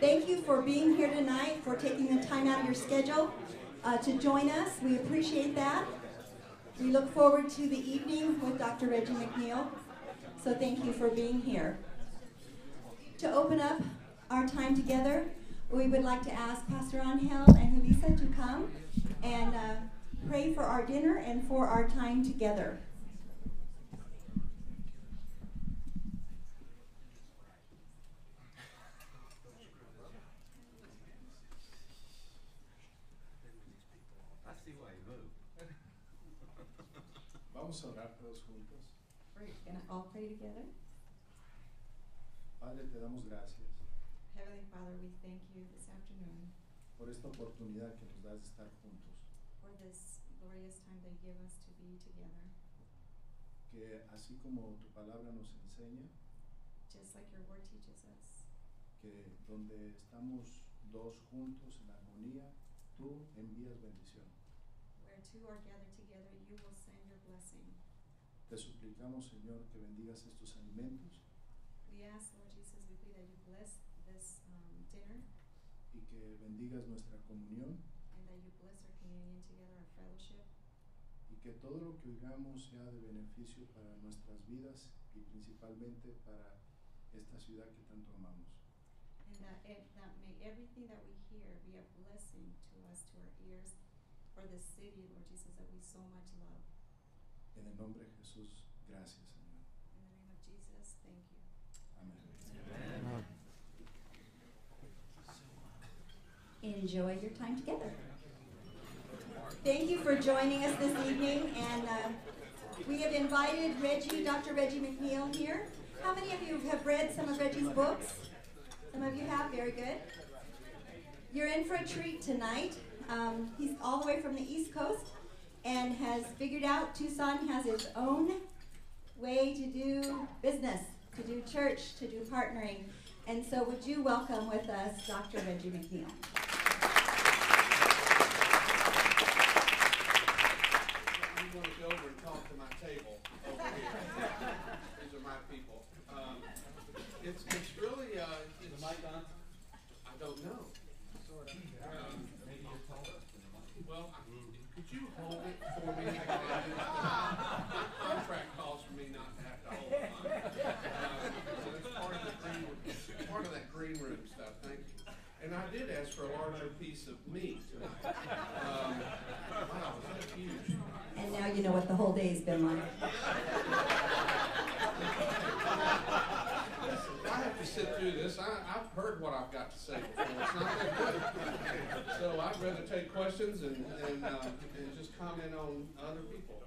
Thank you for being here tonight, for taking the time out of your schedule to join us. We appreciate that. We look forward to the evening with Dr. Reggie McNeal. So thank you for being here. To open up our time together, we would like to ask Pastor Angel and Julissa to come and pray for our dinner and for our time together. Vamos a orar todos juntos. We're going to all pray together. Padre, te damos gracias Heavenly Father, we thank you this afternoon por esta oportunidad que nos das de estar juntos. for this glorious time they give us to be together. Que así como tu palabra nos enseña, Just like your word teaches us, que donde estamos dos juntos en armonía, tú envías bendición. where two are gathered together, you will send your blessing. Te suplicamos, Señor, que bendigas estos alimentos We ask, Lord Jesus, we pray that you bless this dinner y que bendigas nuestra comunión and that you bless our communion together, our fellowship, y que todo lo que oigamos sea de beneficio para nuestras vidas y principalmente para esta ciudad que tanto amamos. and that may everything that we hear be a blessing to us, to our ears, for this city, Lord Jesus, that we so much love. En el nombre de Jesús, gracias, Señor. In the name of Jesus, thank you. Amén. Enjoy your time together. Thank you for joining us this evening, and we have invited Dr. Reggie McNeal here. How many of you have read some of Reggie's books? Some of you have, very good. You're in for a treat tonight. He's all the way from the East Coast and has figured out Tucson has its own way to do business, to do church, to do partnering. And so would you welcome with us Dr. Reggie McNeal. I'm going to go over and talk to my table over here. These are my people. It's really, is the mic on? I don't know. Maybe you're taller. Well, could you hold it for me? My contract calls for me not to have to hold it. So it's part of that green room stuff. Thank you. And I did ask for a larger piece of meat tonight. Wow, that's huge. And now you know what the whole day's been like. Listen, if I have to sit through this, I've heard what I've got to say before. It's not that good. So I'd rather take questions and just comment on other people.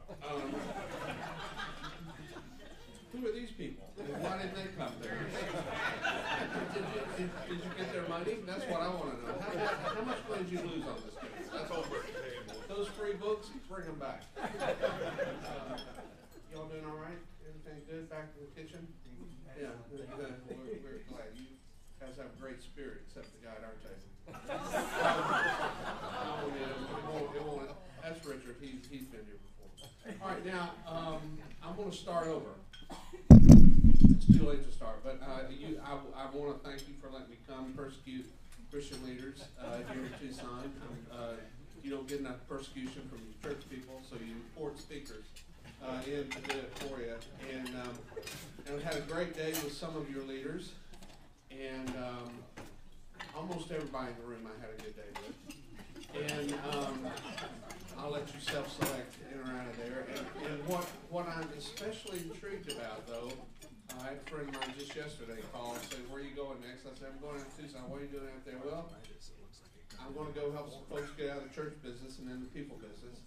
Who are these people? And why didn't they come there? Did you get their money? That's what I want to know. How much money did you lose on this case? That's over. Those free books, bring them back. Y'all doing all right? Everything good back in the kitchen? Yeah, we're glad. You guys have a great spirit, except the guy at our table. It won't. That's Richard. He's been here before. All right, now I'm going to start over. It's too late to start, but I want to thank you for letting me come persecute Christian leaders here in Tucson. You don't get enough persecution from church people, so you import speakers in to do it for you. And I had a great day with some of your leaders, and almost everybody in the room I had a good day with. And I'll let you self-select in or out of there. And what I'm especially intrigued about, though, I had a friend of mine just yesterday call and say, "Where are you going next?" I said, "I'm going out to Tucson." "What are you doing out there?" "Well, I'm going to go help some folks get out of the church business and into the people business."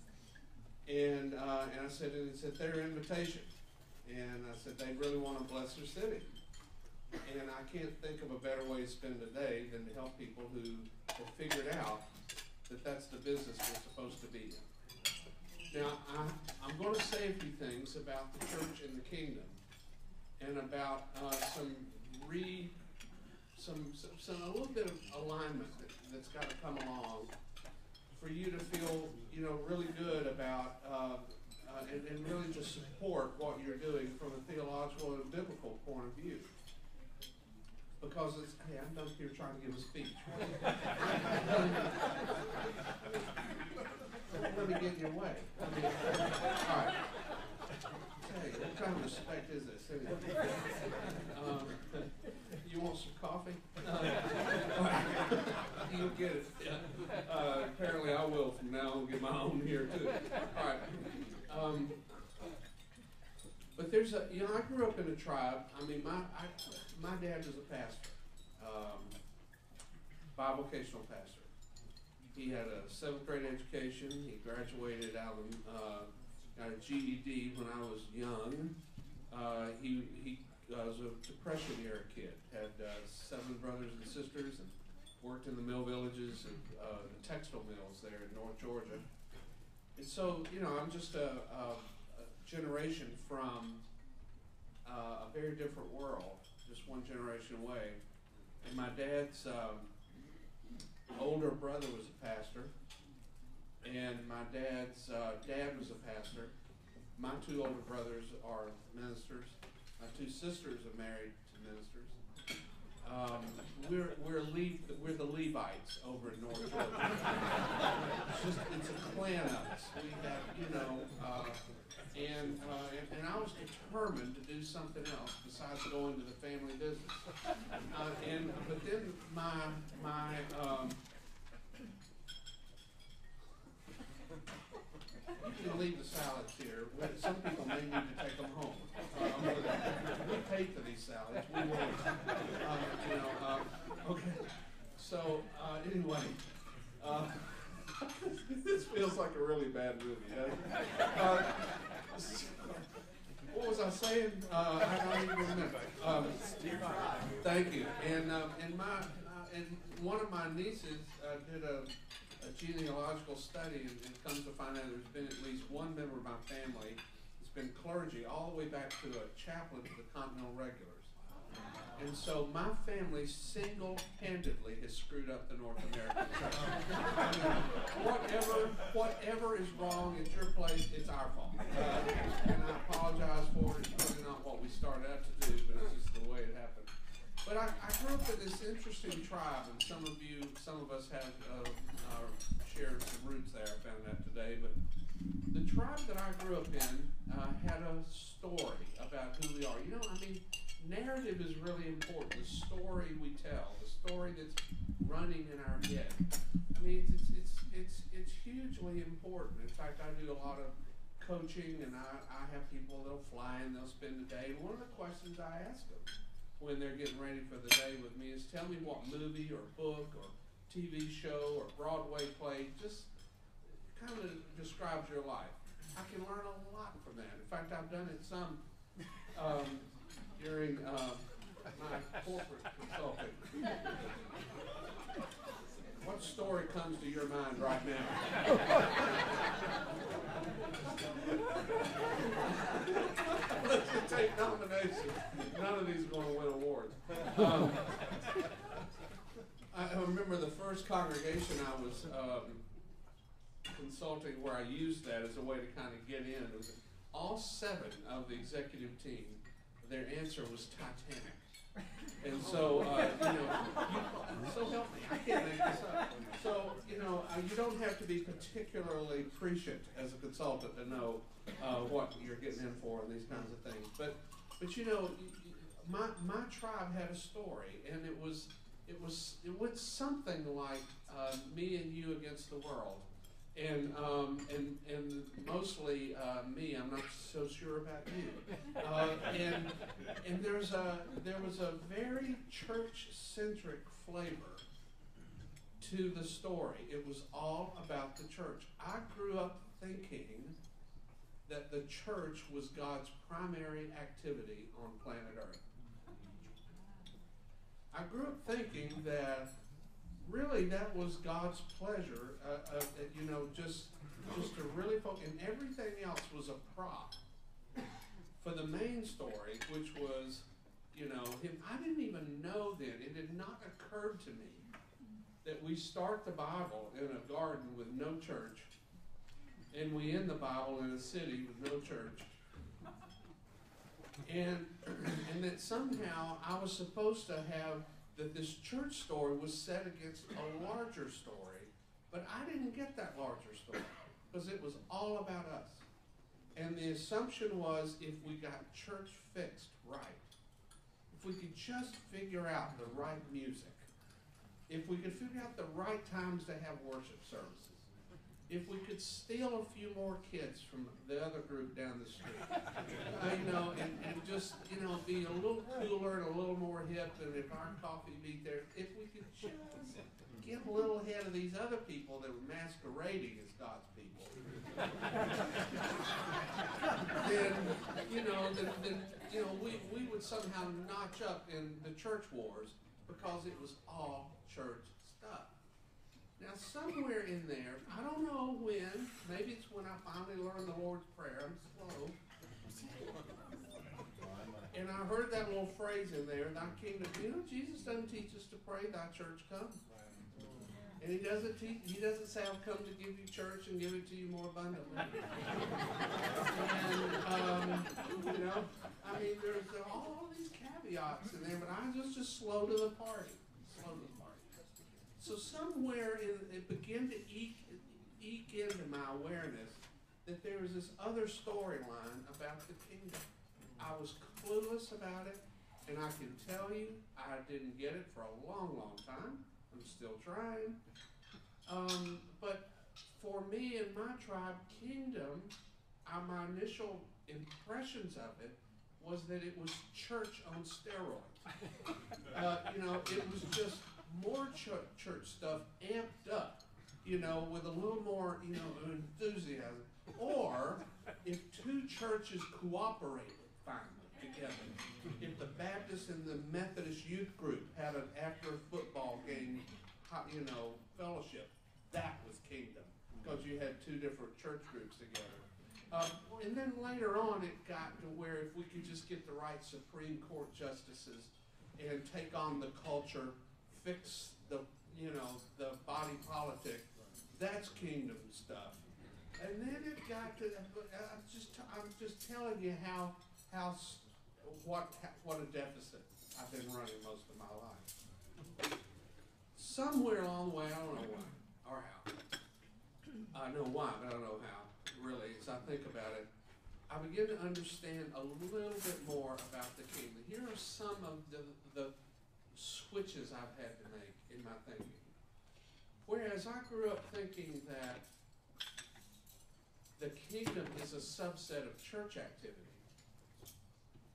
And I said, and it's at their invitation. And I said, they really want to bless their city. And I can't think of a better way to spend a day than to help people who have figured out that that's the business we're supposed to be in. Now, I'm going to say a few things about the church and the kingdom, and about a little bit of alignment that's got to come along for you to feel, really good about and really to support what you're doing from a theological and biblical point of view. Because because it's, hey, I'm done here trying to give a speech. Let me get in your way. All right. Hey, what kind of respect is this? You want some coffee? You'll get it. Yeah. Apparently I will from now on, get my own here too. All right. But there's I grew up in a tribe. I mean, my dad was a pastor, bivocational pastor. He had a 7th grade education. He graduated out of got a GED when I was young. He was a Depression era kid. Had 7 brothers and sisters, and worked in the mill villages and the textile mills there in North Georgia. And so, I'm just a generation from a very different world, just one generation away. And my dad's older brother was a pastor, and my dad's dad was a pastor. My 2 older brothers are ministers. My 2 sisters are married to ministers. We're the Levites over in North Georgia. It's a clan of us. We have, and I was determined to do something else besides going to the family business. But then you can leave the salads here. Some people may need to take them home. We paid for these salads. We won't. Okay. So anyway, this feels like a really bad movie. What was I saying? I don't even remember. Thank you. And one of my nieces did a genealogical study, and comes to find out there's been at least one member of my family that's been clergy all the way back to a chaplain to the Continental Regulars. And so my family single-handedly has screwed up the North American church. Whatever is wrong at your place, it's our fault. And I apologize for it. It's really not what we started out to do, but it's just the way it happened. But I grew up in this interesting tribe, and some of us have shared some roots there. I found out today. But the tribe that I grew up in had a story about who we are. Narrative is really important. The story we tell, the story that's running in our head. I mean, it's hugely important. In fact, I do a lot of coaching, and I have people, they'll fly and they'll spend the day. And one of the questions I ask them when they're getting ready for the day with me is, tell me what movie or book or TV show or Broadway play just kind of describes your life. I can learn a lot from that. In fact, I've done it some during my corporate consulting. What story comes to your mind right now? Let's take nominations. None of these are going to win awards. I remember the first congregation I was consulting where I used that as a way to kind of get in. It was all 7 of the executive team, their answer was Titanic. And so, so help me, I can't make this up. So, you don't have to be particularly prescient as a consultant to know what you're getting in for and these kinds of things. But my tribe had a story, and it went something like me and you against the world. And mostly me. I'm not so sure about you. And there was a very church-centric flavor to the story. It was all about the church. I grew up thinking that the church was God's primary activity on planet Earth. I grew up thinking that really that was God's pleasure, just to really focus, and everything else was a prop for the main story, which was, him. I didn't even know then, it had not occurred to me that we start the Bible in a garden with no church, and we end the Bible in a city with no church. And that somehow I was supposed to have that this church story was set against a larger story, but I didn't get that larger story because it was all about us. And the assumption was if we got church fixed right, if we could just figure out the right music, if we could figure out the right times to have worship services, if we could steal a few more kids from the other group down the street, and just, be a little cooler and a little more hip, and if our coffee beat there, if we could just get a little ahead of these other people that were masquerading as God's people, then we would somehow notch up in the church wars because it was all church stuff. Now, somewhere in there, I don't know when, maybe it's when I finally learned the Lord's Prayer. I'm slow. And I heard that little phrase in there, thy kingdom. Jesus doesn't teach us to pray, thy church come. And he doesn't say, I've come to give you church and give it to you more abundantly. And, there's all these caveats in there, but I was just slow to the party. So somewhere it began to eke into my awareness that there was this other storyline about the kingdom. I was clueless about it, and I can tell you I didn't get it for a long, long time. I'm still trying. But for me and my tribe, kingdom, my initial impressions of it was that it was church on steroids. It was just more church stuff amped up, with a little more, enthusiasm. Or if two churches cooperated finally together, if the Baptist and the Methodist youth group had an after football game, fellowship, that was kingdom, because you had two different church groups together. And then later on it got to where if we could just get the right Supreme Court justices and take on the culture, fix the body politic, that's kingdom stuff. And then it got to, I'm just telling you what a deficit I've been running most of my life. Somewhere along the way, I don't know why or how. I know why, but I don't know how. Really, as I think about it, I begin to understand a little bit more about the kingdom. Here are some of the switches I've had to make in my thinking. Whereas I grew up thinking that the kingdom is a subset of church activity.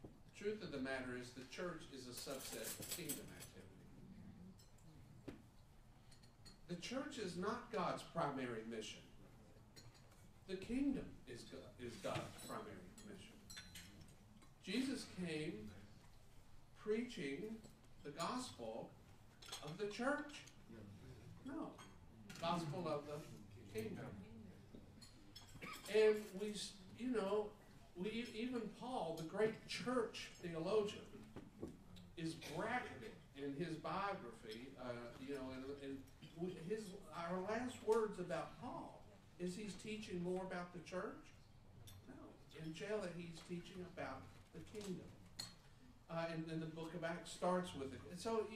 The truth of the matter is the church is a subset of kingdom activity. The church is not God's primary mission. The kingdom is God's primary mission. Jesus came preaching the gospel of the church. No, gospel of the kingdom. And even Paul, the great church theologian, is bracketed in his biography. Our last words about Paul is he's teaching more about the church. No, in jail that he's teaching about the kingdom. And the book of Acts starts with it. And so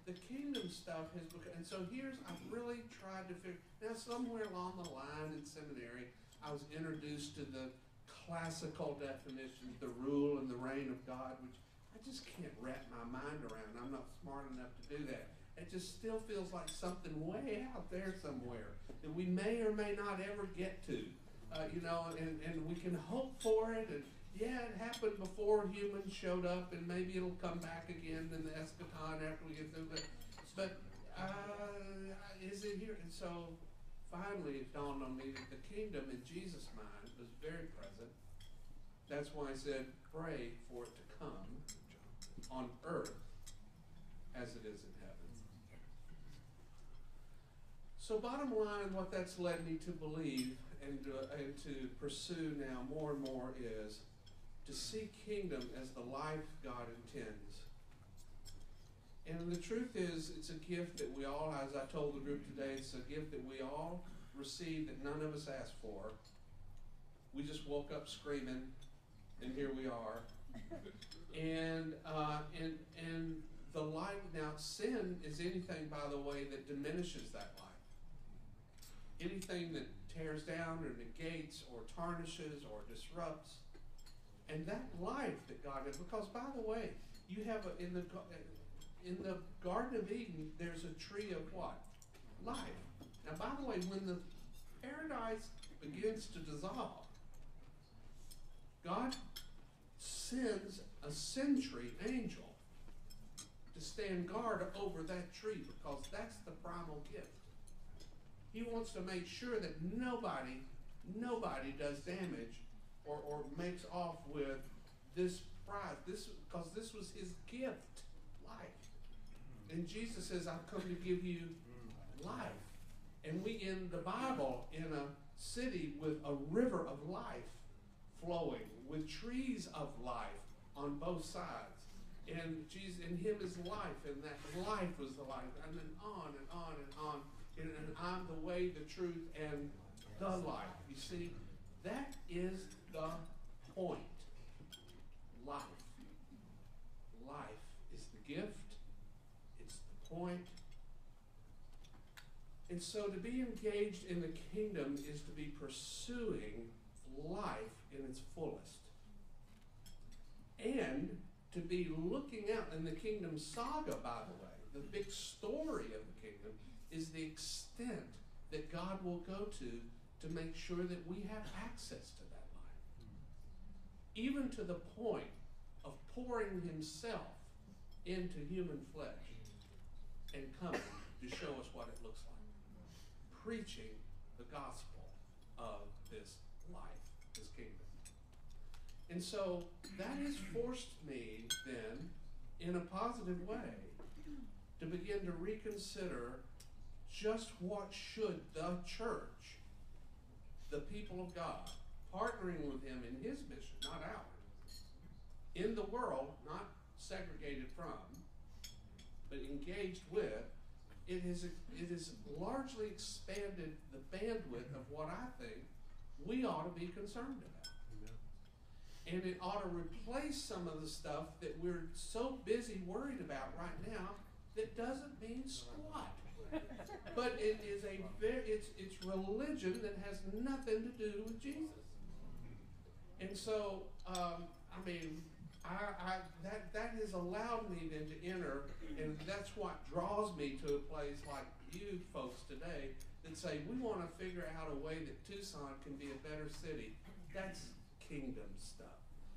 the kingdom stuff has become. And so I've really tried to figure. Now somewhere along the line in seminary, I was introduced to the classical definitions, the rule and the reign of God, which I just can't wrap my mind around. I'm not smart enough to do that. It just still feels like something way out there somewhere that we may or may not ever get to, and we can hope for it. And yeah, it happened before humans showed up, and maybe it'll come back again in the eschaton after we get through it. But is it here? And so finally it dawned on me that the kingdom in Jesus' mind was very present. That's why I said, pray for it to come on earth as it is in heaven. So bottom line, what that's led me to believe and to pursue now more and more is to see kingdom as the life God intends. And the truth is, it's a gift that we all, as I told the group today, it's a gift that we all received that none of us asked for. We just woke up screaming, and here we are. And the life, is anything, by the way, that diminishes that life. Anything that tears down or negates or tarnishes or disrupts. And that life that God has, because by the way, you have in the Garden of Eden, there's a tree of what? Life. Now, by the way, when the paradise begins to dissolve, God sends a sentry angel to stand guard over that tree, because that's the primal gift. He wants to make sure that nobody does damage or makes off with this prize. Because this was his gift, life. And Jesus says, I've come to give you life. And we in the Bible, in a city with a river of life flowing, with trees of life on both sides. And Jesus, in him is life, and that life was the life. And then on and on and on. And I'm the way, the truth, and the life. You see, that is the point. Life. Life is the gift. It's the point. And so to be engaged in the kingdom is to be pursuing life in its fullest. And to be looking out in the kingdom saga, by the way, the big story of the kingdom is the extent that God will go to make sure that we have access to that life. Even to the point of pouring himself into human flesh and coming to show us what it looks like. Preaching the gospel of this life, this kingdom. And so that has forced me then, in a positive way, to begin to reconsider just what should the church, the people of God, partnering with him in his mission, not ours, in the world, not segregated from, but engaged with, it has largely expanded the bandwidth of what I think we ought to be concerned about. And it ought to replace some of the stuff that we're so busy worried about right now that doesn't mean squat. But it is it's religion that has nothing to do with Jesus. And so, that has allowed me then to enter, and that's what draws me to a place like you folks today that say we want to figure out a way that Tucson can be a better city. That's kingdom stuff.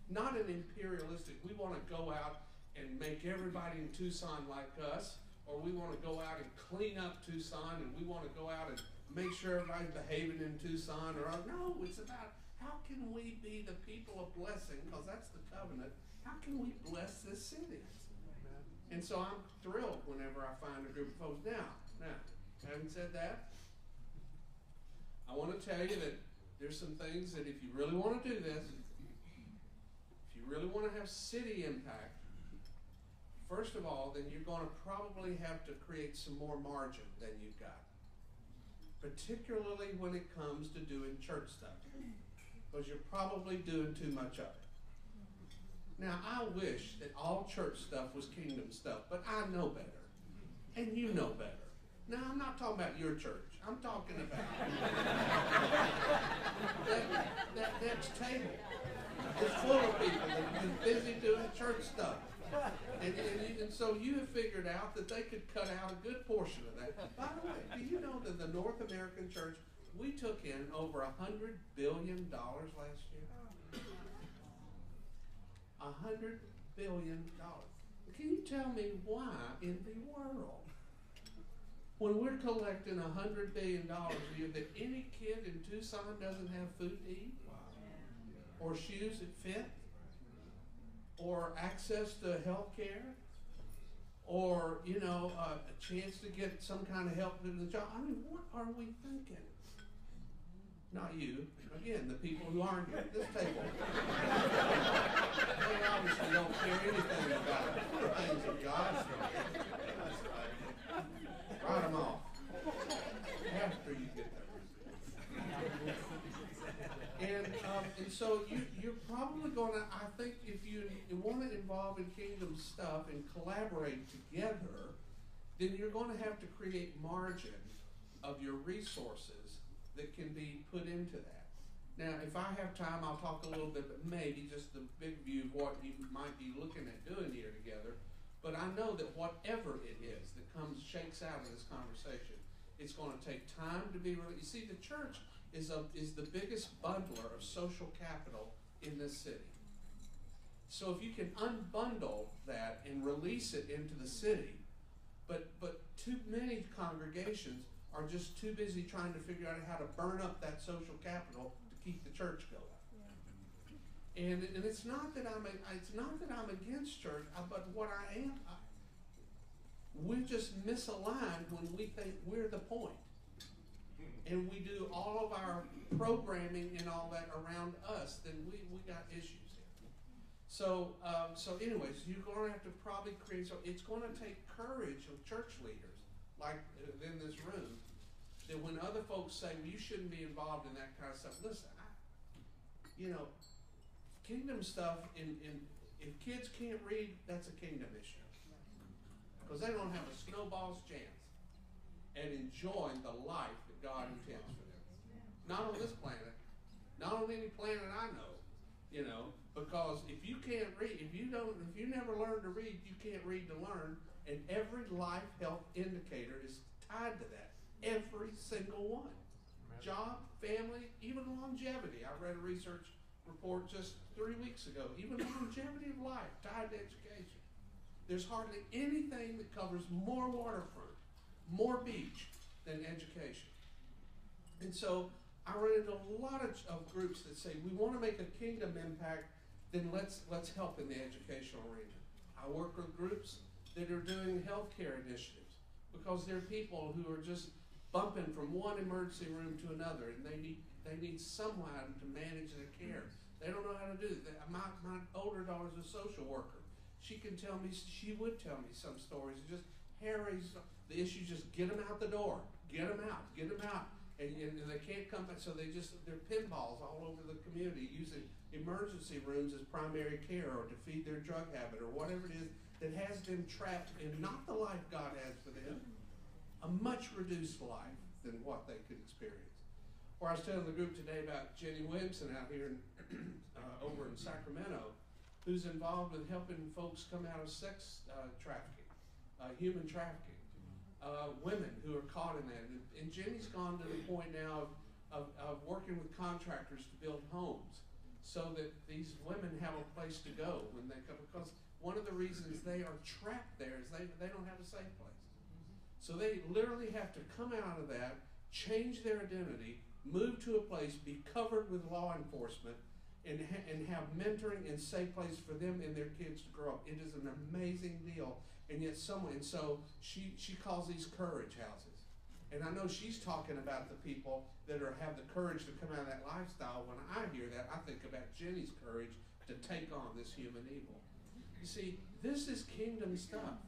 Not an imperialistic, we want to go out and make everybody in Tucson like us, or we want to go out and clean up Tucson, and we want to go out and make sure everybody's behaving in Tucson. No, it's about how can we be the people of blessing, because that's the covenant. How can we bless this city? And so I'm thrilled whenever I find a group of folks. Now, having said that, I want to tell you that there's some things that if you really want to do this, if you really want to have city impact, first of all, then you're going to probably have to create some more margin than you've got. Particularly when it comes to doing church stuff. Because you're probably doing too much of it. Now, I wish that all church stuff was kingdom stuff, but I know better. And you know better. Now, I'm not talking about your church. I'm talking about that next table. It's full of people that are busy doing church stuff. And so you have figured out that they could cut out a good portion of that. By the way, do you know that the North American church, we took in over $100 billion last year? $100 billion. Can you tell me why in the world, when we're collecting $100 billion a year, that any kid in Tucson doesn't have food to eat? Or shoes that fit? Or access to health care? Or, a chance to get some kind of help in the job? I mean, what are we thinking? Not you. Again, the people who aren't at this table. They obviously don't care anything about the things of God. Write them off. After you get there. And so you're probably going to, I think if you want to involve in kingdom stuff and collaborate together, then you're going to have to create margin of your resources that can be put into that. Now, if I have time, I'll talk a little bit, but maybe just the big view of what you might be looking at doing here together. But I know that whatever it is that shakes out of this conversation, it's going to take time to be really. You see, the church is the biggest bundler of social capital in this city. So if you can unbundle that and release it into the city, but too many congregations are just too busy trying to figure out how to burn up that social capital to keep the church going. And it's not that I'm against church, but what I am, we're just misaligned when we think we're the point. And we do all of our programming and all that around us, then we got issues here. So anyways, you're going to have to probably create, so it's going to take courage of church leaders, like in this room, that when other folks say, well, you shouldn't be involved in that kind of stuff, listen, kingdom stuff, if kids can't read, that's a kingdom issue. Because they don't have a snowball's chance at enjoying the life that God intends for them. Not on this planet, not on any planet I know, because if you can't read, if you never learn to read, you can't read to learn, and every life health indicator is tied to that. Every single one. Job, family, even longevity. I read a research report just 3 weeks ago. Even longevity of life tied to education. There's hardly anything that covers more waterfront, more beach than education. And so I run into a lot of groups that say, we want to make a kingdom impact, then let's help in the educational arena. I work with groups that are doing healthcare initiatives because there are people who are just bumping from one emergency room to another, and they need someone to manage their care. They don't know how to do it. My older daughter's a social worker. She would tell me some stories. Just Harry's, the issue, just get them out the door. Get them out. And they can't come back, so they're pinballs all over the community using emergency rooms as primary care or to feed their drug habit or whatever it is that has them trapped in not the life God has for them, a much reduced life than what they could experience. Or I was telling the group today about Jenny Williamson out here over in Sacramento, who's involved with helping folks come out of sex trafficking, human trafficking, women who are caught in that. And Jenny's gone to the point now of working with contractors to build homes so that these women have a place to go when they come, because one of the reasons they are trapped there is they don't have a safe place. So they literally have to come out of that, change their identity, move to a place, be covered with law enforcement, and have mentoring and safe place for them and their kids to grow up. It is an amazing deal. And yet so she calls these courage houses. And I know she's talking about the people that have the courage to come out of that lifestyle. When I hear that, I think about Jenny's courage to take on this human evil. You see, this is kingdom stuff.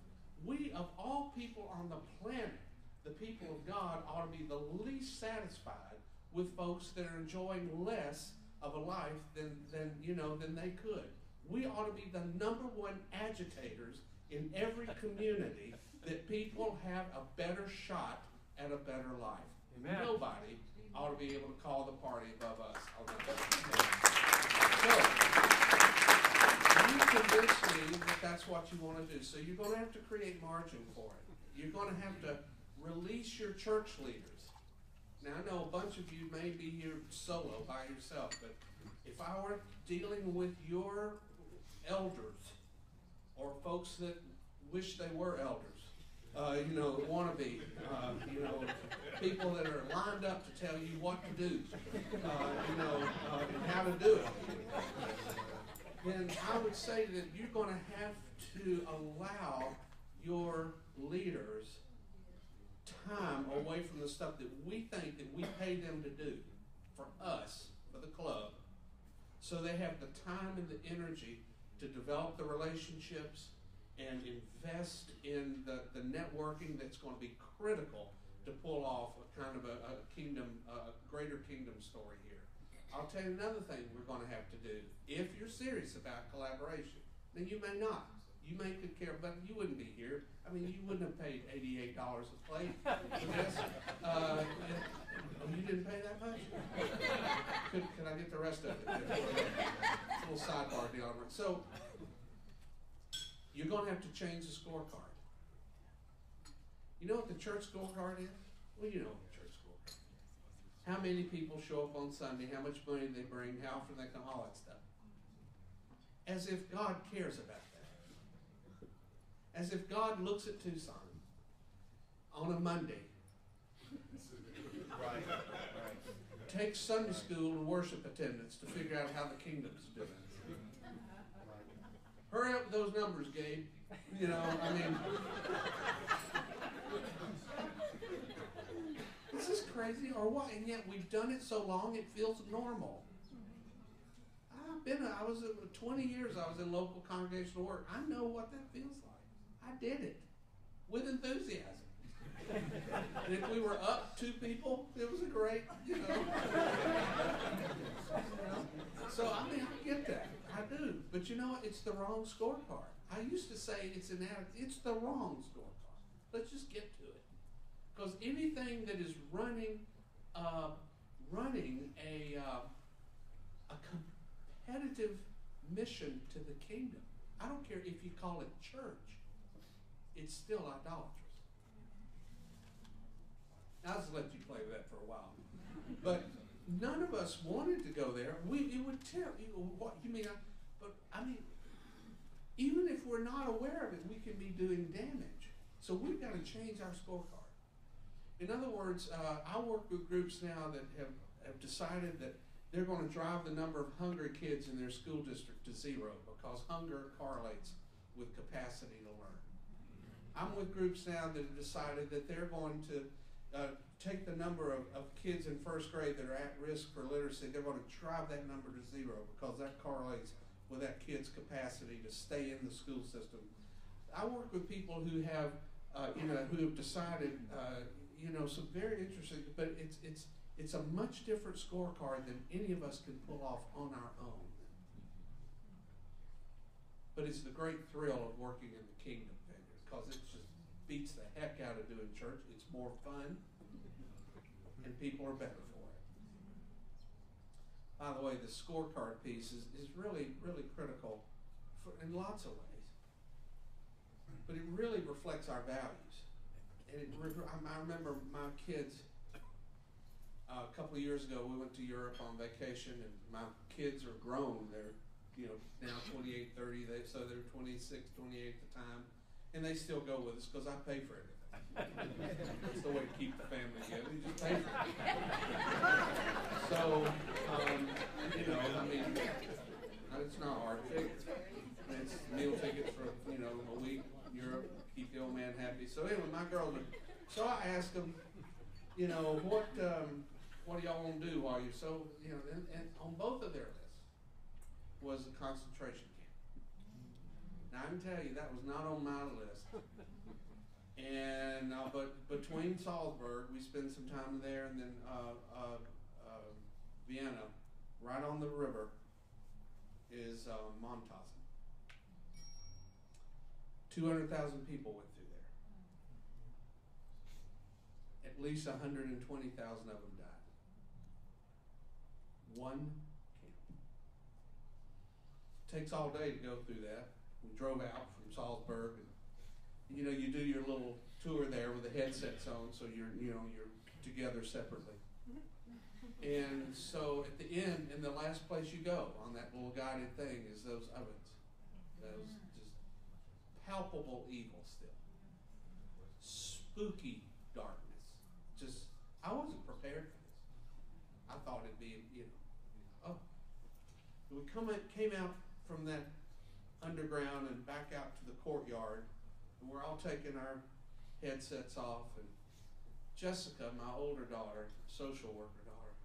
We, of all people on the planet, the people of God, ought to be the least satisfied with folks that are enjoying less of a life than they could. We ought to be the #1 agitators in every community that people have a better shot at a better life. Amen. Nobody ought to be able to call the party above us. So, you convince me that that's what you want to do. So you're going to have to create margin for it. You're going to have to release your church leaders. Now, I know a bunch of you may be here solo by yourself, but if I were dealing with your elders or folks that wish they were elders, wannabe, people that are lined up to tell you what to do, and how to do it, then I would say that you're going to have to allow your leaders time away from the stuff that we think that we pay them to do for us, for the club, so they have the time and the energy to develop the relationships and invest in the networking that's going to be critical to pull off a kind of a greater kingdom story here. I'll tell you another thing we're going to have to do. If you're serious about collaboration, then you may not. You make good care, but you wouldn't be here. I mean, you wouldn't have paid $88 a plate for this. Oh, you didn't pay that much? Could I get the rest of it? It's a little sidebar deal. So, you're going to have to change the scorecard. You know what the church scorecard is? Well, you know what the church scorecard is. How many people show up on Sunday, how much money they bring, how often they come, all that stuff. As if God cares about that. As if God looks at Tucson on a Monday, Right. takes Sunday school and worship attendance to figure out how the kingdom's doing. Hurry up with those numbers, Gabe. You know, I mean, is this crazy or what? And yet we've done it so long it feels normal. I was 20 years I was in local congregational work. I know what that feels like. I did it with enthusiasm. And if we were up 2 people, it was a great, you know. So, I mean, I get that. I do. But you know what? It's the wrong scorecard. I used to say it's inadequate. It's the wrong scorecard. Let's just get to it. Because anything that is running a competitive mission to the kingdom, I don't care if you call it church, it's still idolatrous. I'll just let you play with that for a while. But none of us wanted to go there. It would tell you what you mean. But I mean, even if we're not aware of it, we can be doing damage. So we've got to change our scorecard. In other words, I work with groups now that have decided that they're going to drive the number of hungry kids in their school district to 0 because hunger correlates with capacity to learn. I'm with groups now that have decided that they're going to take the number of kids in first grade that are at risk for literacy. They're going to drive that number to 0 because that correlates with that kid's capacity to stay in the school system. I work with people who have, who have decided, some very interesting, but it's a much different scorecard than any of us can pull off on our own. But it's the great thrill of working in the kingdom vineyard because it just beats the heck out of doing church. It's more fun, and people are better for it. By the way, the scorecard piece is really, really critical in lots of ways. But it really reflects our values. And I remember my kids, a couple of years ago, we went to Europe on vacation, and my kids are grown. They're, now 28, 30, so they're 26, 28 at the time. And they still go with us because I pay for everything. That's the way to keep the family together. You just pay for it. So, it's not hard. It's meal tickets for, a week in Europe, keep the old man happy. So anyway, my girls so I asked them, what do y'all want to do while you're and on both of their lists was a concentration camp. Now I can tell you that was not on my list. And but between Salzburg, we spent some time there, and then Vienna, right on the river, is Monthausen. 200,000 people went through there. At least 120,000 of them died. One camp. Takes all day to go through that. We drove out from Salzburg, and you do your little tour there with the headsets on, so you're together separately. And so at the end, and the last place you go on that little guided thing is those ovens. Those just palpable evil still. Spooky darkness. I wasn't prepared for this. I thought it'd be, We came out from that underground and back out to the courtyard, and we're all taking our headsets off, and Jessica, my older daughter, social worker daughter,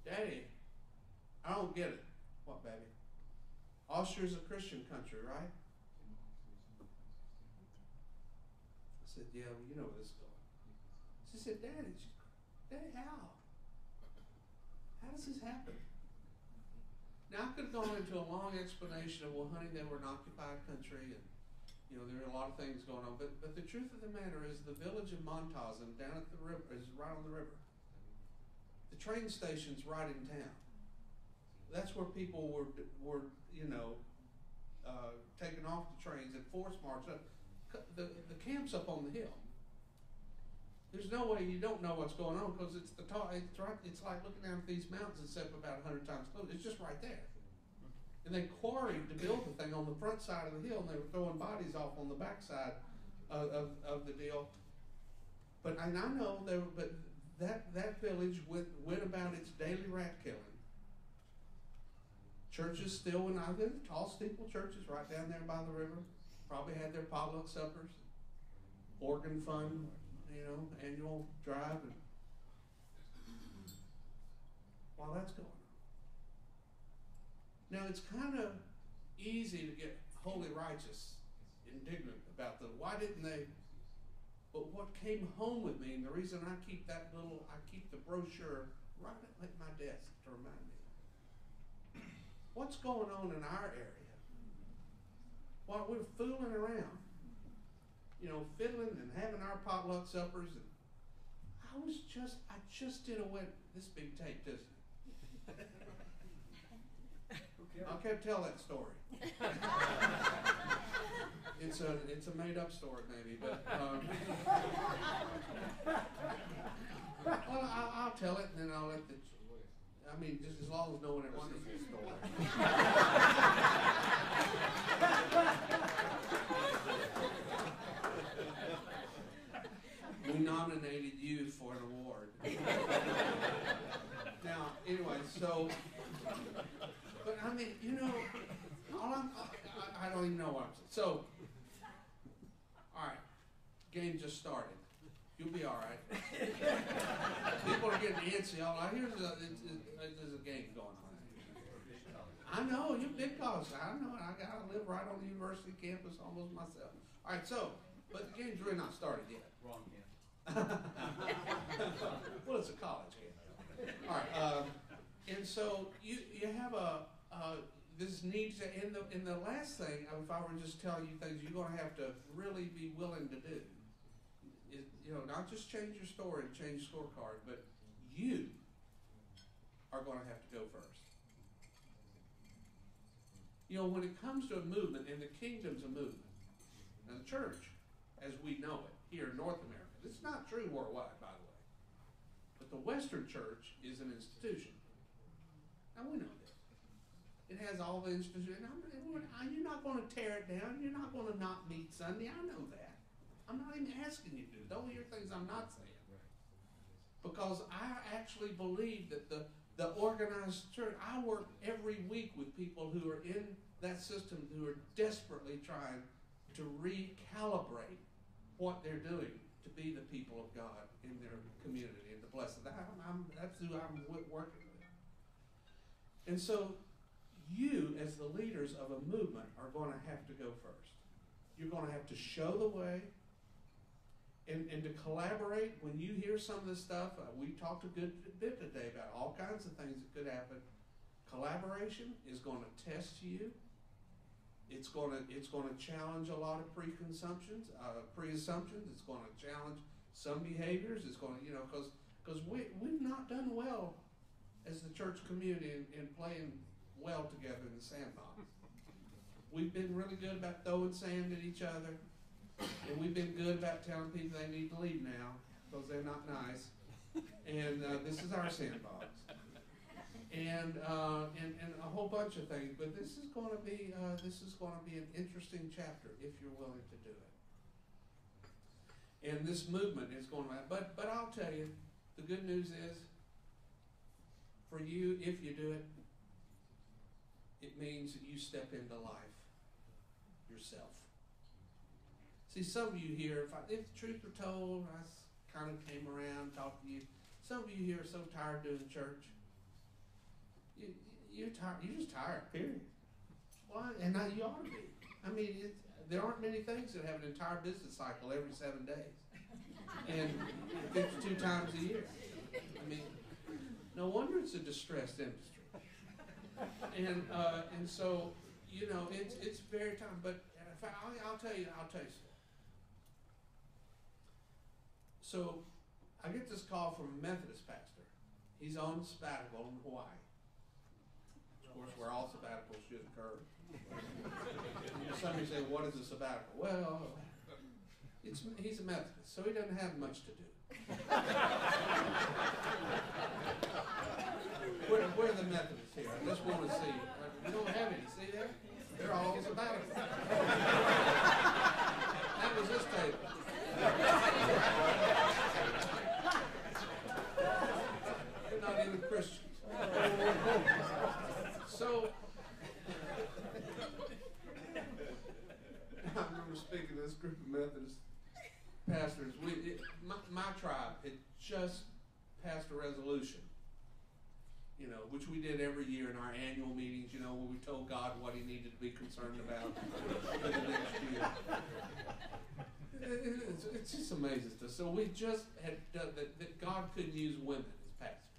Daddy, I don't get it. What, baby? Austria's a Christian country, right? I said, yeah, well, you know where this is going. She said, Daddy, how? How does this happen? Now, I could have gone into a long explanation of, well, honey, they were an occupied country, and, there are a lot of things going on. But the truth of the matter is the village of Montazon down at the river is right on the river. The train station's right in town. That's where people were taking off the trains at force march. The camp's up on the hill. There's no way you don't know what's going on because it's it's like looking down at these mountains except about 100 times closer. It's just right there. And they quarried to build the thing on the front side of the hill, and they were throwing bodies off on the back side of the deal. But I know that village went about its daily rat killing. Churches still went out there, tall steeple churches right down there by the river, probably had their potluck suppers, organ fund, annual drive, and while that's going on. Now it's kind of easy to get wholly righteous, indignant about why didn't they? But what came home with me, and the reason I keep the brochure right at my desk to remind me. What's going on in our area? While we're fooling around, fiddling and having our potluck suppers, and I just did a wedding. This big tape, doesn't it? Okay. I can't tell that story. It's a made up story maybe, but well, I'll tell it and then I'll let just as long as no one ever sees the story. We nominated you for an award. Now, anyway, but I don't even know what I'm saying. So, all right, game just started. You'll be all right. People are getting antsy. There's a game going on. I know, you're big college. I know it. I got to live right on the university campus almost myself. All right, but the game's really not started yet. Wrong campus. Well, it's a college game. All right, and so you have this need to, and the last thing, if I were to just tell you things you're going to have to really be willing to do, is, not just change your story and change your scorecard, but you are going to have to go first. When it comes to a movement, and the kingdom's a movement, and the church, as we know it, here in North America, it's not true worldwide, by the way, but the Western church is an institution. Now, we know this. It has all the institutions. You're not going to tear it down. You're not going to not meet Sunday. I know that. I'm not even asking you to. Don't hear things I'm not saying. Because I actually believe that the organized church, I work every week with people who are in that system who are desperately trying to recalibrate what they're doing to be the people of God in their community and to bless them. That's who I'm working with. And so you, as the leaders of a movement, are going to have to go first. You're going to have to show the way and to collaborate. When you hear some of this stuff, we talked a good bit today about all kinds of things that could happen. Collaboration is going to test you. It's going to challenge a lot of pre-assumptions. It's going to challenge some behaviors. It's going to, because we've not done well as the church community in playing well together in the sandbox. We've been really good about throwing sand at each other, and we've been good about telling people they need to leave now because they're not nice. And this is our sandbox. And a whole bunch of things, but this is going to be an interesting chapter if you're willing to do it. And this movement is going to, but I'll tell you, the good news is, for you, if you do it, it means that you step into life yourself. See, some of you here, if the truth were told, I kind of came around, talked to you. Some of you here are so tired of doing church. You're tired. You're just tired, period. Well, and now you ought to be. I mean, there aren't many things that have an entire business cycle every 7 days and 52 times a year. I mean, no wonder it's a distressed industry. And so, you know, it's very time. But in fact, I'll tell you something. So I get this call from a Methodist pastor. He's on sabbatical in Hawaii. Of course, where all sabbaticals should occur. Somebody say, what is a sabbatical? Well, he's a Methodist, so he doesn't have much to do. Where are the Methodists here? I just want to see. We don't have any. See there? They're all on sabbatical. That was this table. They're not even Christians. So, I remember speaking to this group of Methodist pastors. My tribe had just passed a resolution, you know, which we did every year in our annual meetings, you know, where we told God what he needed to be concerned about in the next year. It just amazes us. So we just had done that God could use women as pastors.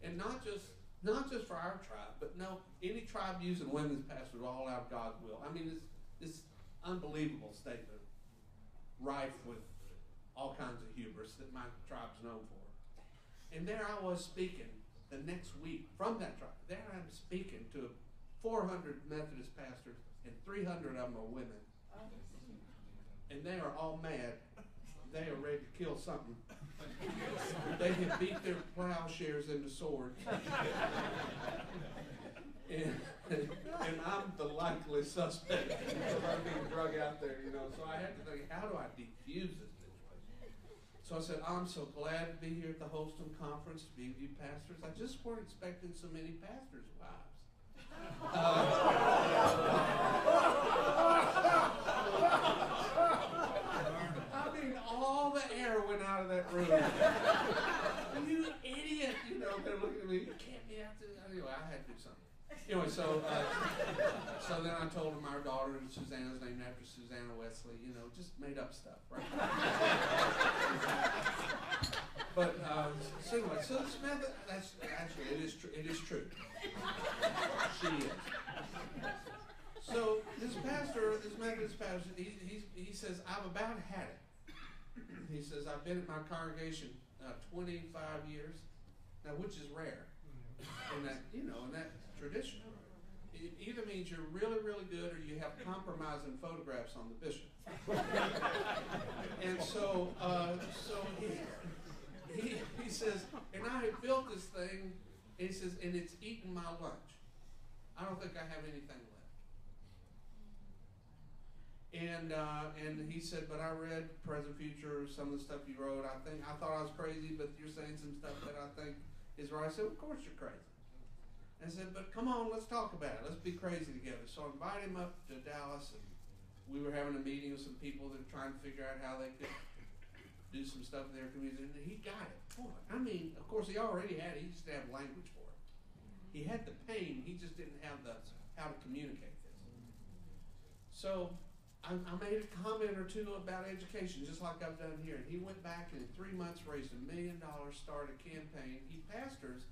And not just for our tribe, but no, any tribe using women as pastors all out of God's will. I mean, this unbelievable statement, rife with all kinds of hubris that my tribe's known for. And there I was speaking the next week from that tribe. There I'm speaking to 400 Methodist pastors, and 300 of them are women. And they are all mad. They are ready to kill something. They have beat their plowshares into swords. And I'm the likely suspect of being drug out there, you know. So I had to think, how do I defuse this situation? So I said, I'm so glad to be here at the Holston Conference to be with you pastors. I just weren't expecting so many pastors' wives. I mean, all the air went out of that room. You idiot! You know, they're looking at me. You can't be out there. Anyway, I had to do something. Anyway, so then I told them our daughter, Susanna's named after Susanna Wesley. You know, just made up stuff, right? But so anyway, so this method, that's actually it is true. She is. So this Methodist pastor, he says, I've about had it. He says, I've been at my congregation 25 years, now which is rare in that, you know, in that tradition. It either means you're really, really good or you have compromising photographs on the bishop. And so he says, and I have built this thing, and he says, and it's eaten my lunch. I don't think I have anything left. And he said, but I read Present Future, some of the stuff you wrote. I thought I was crazy, but you're saying some stuff that I think is right. I said, of course you're crazy. And I said, but come on, let's talk about it. Let's be crazy together. So I invited him up to Dallas, and we were having a meeting with some people that were trying to figure out how they could do some stuff in their community. And he got it. Boy, I mean, of course, he already had it. He just didn't have language for it. He had the pain. He just didn't have how to communicate this. So I made a comment or two about education, just like I've done here. And he went back and in 3 months raised $1 million, started a campaign. He pastors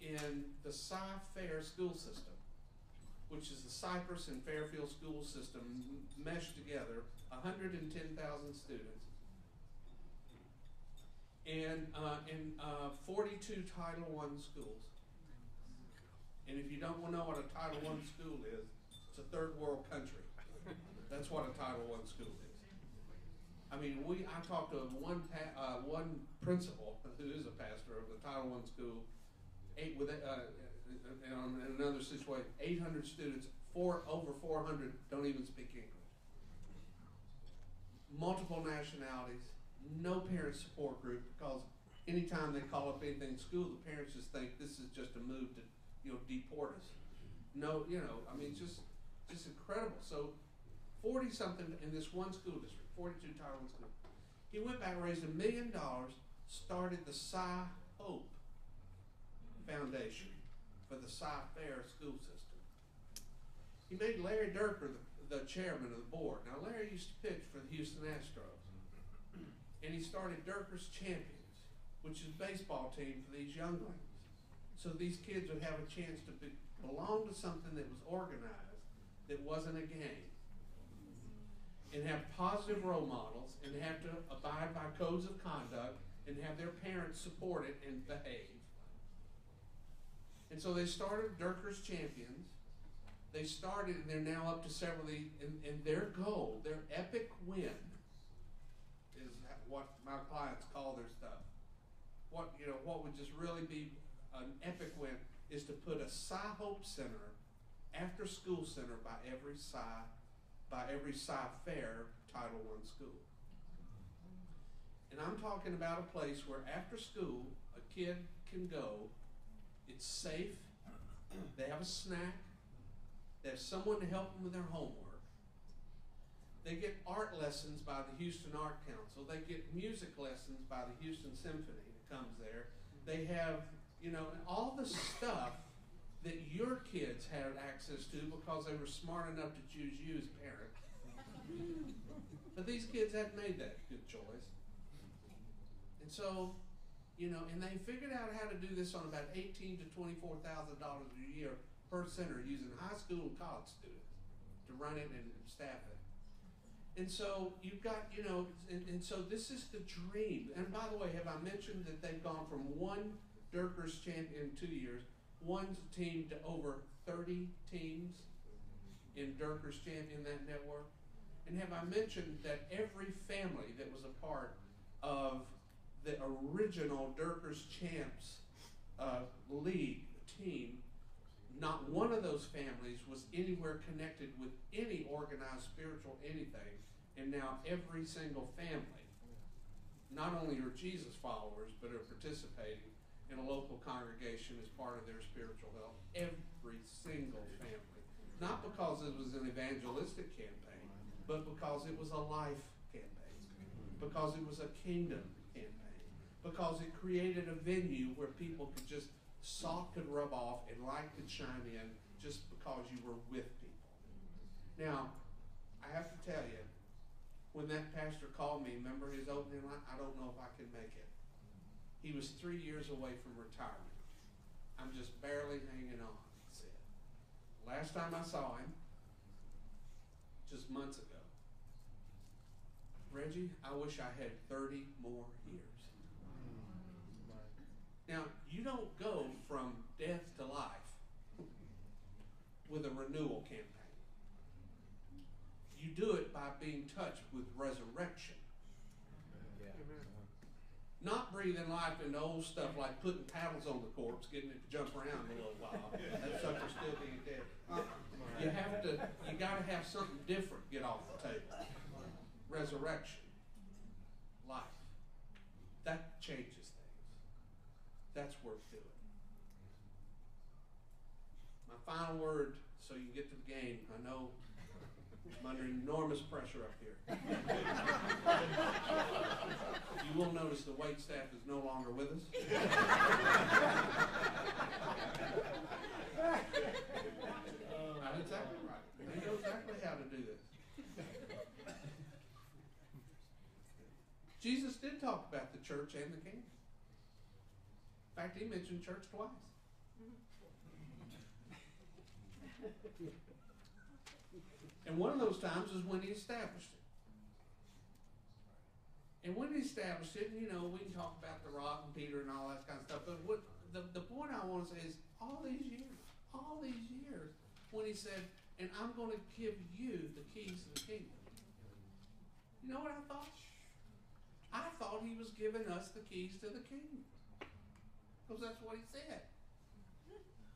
in the Cy-Fair school system, which is the Cypress and Fairfield school system meshed together, 110,000 students, and in 42 Title I schools. And if you don't know what a Title I school is, it's a third world country. That's what a Title I school is. I mean, I talked to one principal who is a pastor of the Title I school, in another situation, 800 students, over 400 don't even speak English. Multiple nationalities, no parent support group, because anytime they call up anything in school, the parents just think this is just a move to, deport us. No, I mean, just incredible. So 40-something in this one school district, 42 Title I schools. He went back, raised $1 million, started the Cy-Hope Foundation for the Cy-Fair school system. He made Larry Durker the chairman of the board. Now, Larry used to pitch for the Houston Astros. And he started Durker's Champions, which is a baseball team for these younglings. So these kids would have a chance to belong to something that was organized, that wasn't a gang, and have positive role models, and have to abide by codes of conduct, and have their parents support it and behave. And so they started Durker's Champions. They started, and they're now up to several, and their goal, their epic win, is what my clients call their stuff. What would just really be an epic win is to put a Psi Hope Center, after school center by every Psi Fair Title I school. And I'm talking about a place where after school a kid can go, it's safe, they have a snack, they have someone to help them with their homework. They get art lessons by the Houston Art Council. They get music lessons by the Houston Symphony that comes there. They have, all the stuff that your kids had access to because they were smart enough to choose you as parents. But these kids hadn't made that good choice. And so, and they figured out how to do this on about $18,000 to $24,000 a year per center, using high school and college students to run it and staff it. And so you've got, and so this is the dream. And by the way, have I mentioned that they've gone from one Durker's champion in 2 years, one team, to over 30 teams in Durker's champion, that network? And have I mentioned that every family that was a part of the original Durker's Champs league team, not one of those families was anywhere connected with any organized spiritual anything, and now every single family not only are Jesus followers, but are participating in a local congregation as part of their spiritual health. Every single family. Not because it was an evangelistic campaign, but because it was a life campaign. Because it was a kingdom campaign. Because it created a venue where people could just, salt could rub off and light could shine in just because you were with people. Now, I have to tell you, when that pastor called me, remember his opening line? I don't know if I can make it. He was 3 years away from retirement. I'm just barely hanging on, he said. Last time I saw him, just months ago, Reggie, I wish I had 30 more years. Now, you don't go from death to life with a renewal campaign. You do it by being touched with resurrection. Not breathing life into old stuff like putting paddles on the corpse, getting it to jump around a little while. That sucker's still being dead. You gotta have something different get off the table. Resurrection. Life. That changes things. That's worth doing. My final word, so you can get to the game. I know I'm under enormous pressure up here. You will notice the wait staff is no longer with us. That's exactly right. They know exactly how to do this. Jesus did talk about the church and the kingdom. In fact, he mentioned church twice. And one of those times is when he established it. And when he established it, we can talk about the rock and Peter and all that kind of stuff, but what the point I want to say is all these years, when he said, and I'm going to give you the keys to the kingdom. You know what I thought? I thought he was giving us the keys to the kingdom. Because that's what he said.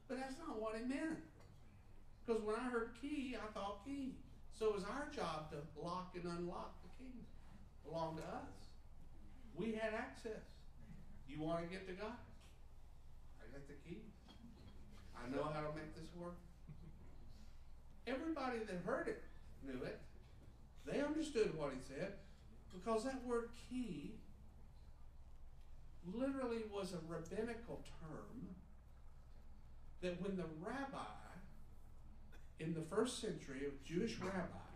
But that's not what he meant. Because when I heard key, I thought key. So it's our job to lock and unlock the kingdom. It belonged to us. We had access. You want to get to God? I got the key. I know how to make this work. Everybody that heard it knew it. They understood what he said. Because that word key literally was a rabbinical term that when the rabbi in the first century, a Jewish rabbi,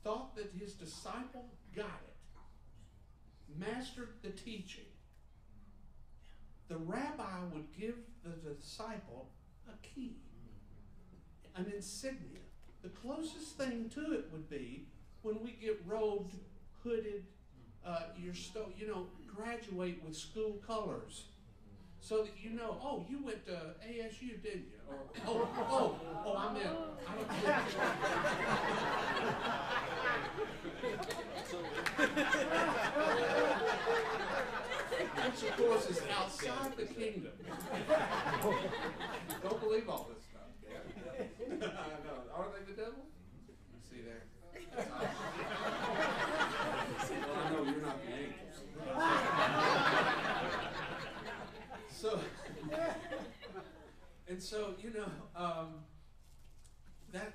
thought that his disciple got it, mastered the teaching, the rabbi would give the disciple a key. an insignia. The closest thing to it would be when we get robed, hooded, graduate with school colors. So that you know, oh, you went to ASU, didn't you? Or, I meant, I don't which, of course, is outside the kingdom. Don't believe all this stuff. No, are they the devil? See there? Well, I know you're not the angels. So, that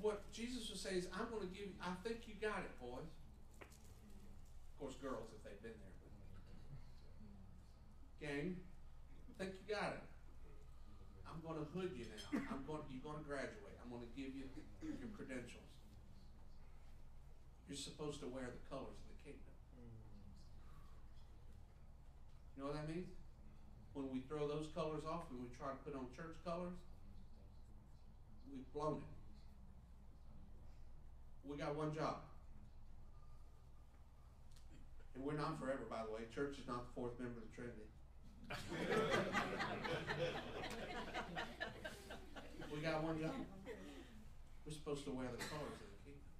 what Jesus would say is, I'm going to give you, I think you got it, boys. Of course, girls, if they've been there. Gang, I think you got it. I'm going to hood you now. You're going to graduate. I'm going to give you your credentials. You're supposed to wear the colors of the kingdom. You know what that means? When we throw those colors off and we try to put on church colors, we've blown it. We got one job. And we're not forever, by the way. Church is not the fourth member of the Trinity. We got one job. We're supposed to wear the colors of the kingdom.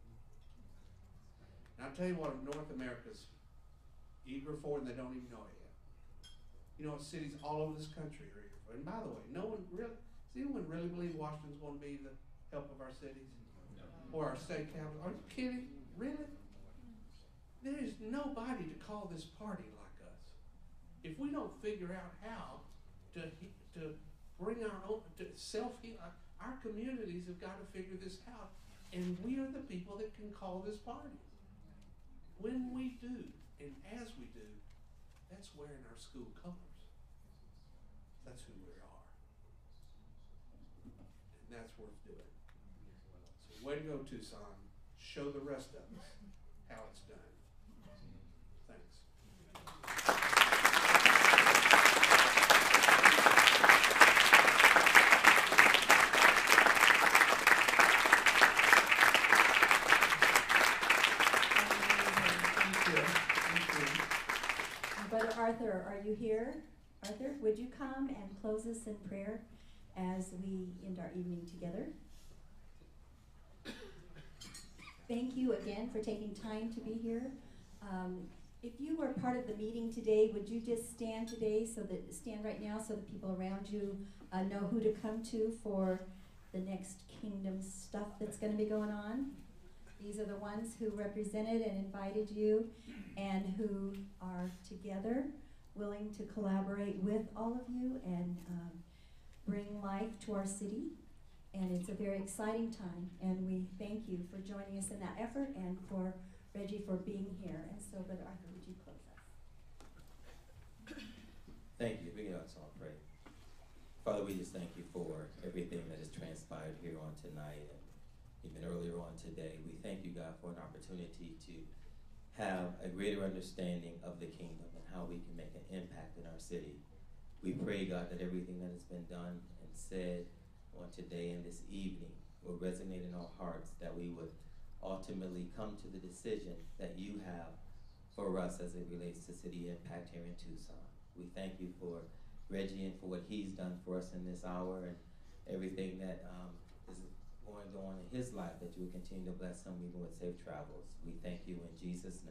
And I'll tell you what North America's eager for, and they don't even know it yet. You know, cities all over this country are eager for it. And by the way, does anyone really believe Washington's going to be the help of our cities? No. Or our state capital? Are you kidding? Really? There is nobody to call this party like us. If we don't figure out how to bring our own, to self-heal, our communities have got to figure this out. And we are the people that can call this party. When we do, and as we do, that's wearing our school colors. That's who we are. And that's worth doing. So way to go, Tucson. Show the rest of us how it's done. Thanks. Brother Arthur, are you here? Arthur, would you come and close us in prayer as we end our evening together? Thank you again for taking time to be here. If you were part of the meeting today, would you just stand right now so that people around you know who to come to for the next kingdom stuff that's going to be going on? These are the ones who represented and invited you and who are together, willing to collaborate with all of you and bring life to our city. And it's a very exciting time, and we thank you for joining us in that effort and for Reggie for being here. And so, Brother Arthur, would you close us? Thank you. We can also pray. Father, we just thank you for everything that has transpired here on tonight and even earlier on today. We thank you, God, for an opportunity to have a greater understanding of the kingdom and how we can make an impact in our city. We pray, God, that everything that has been done and said on today and this evening will resonate in our hearts, that we would ultimately come to the decision that you have for us as it relates to city impact here in Tucson. We thank you for Reggie and for what he's done for us in this hour and everything that is going on in his life, that you will continue to bless him even with safe travels. We thank you in Jesus'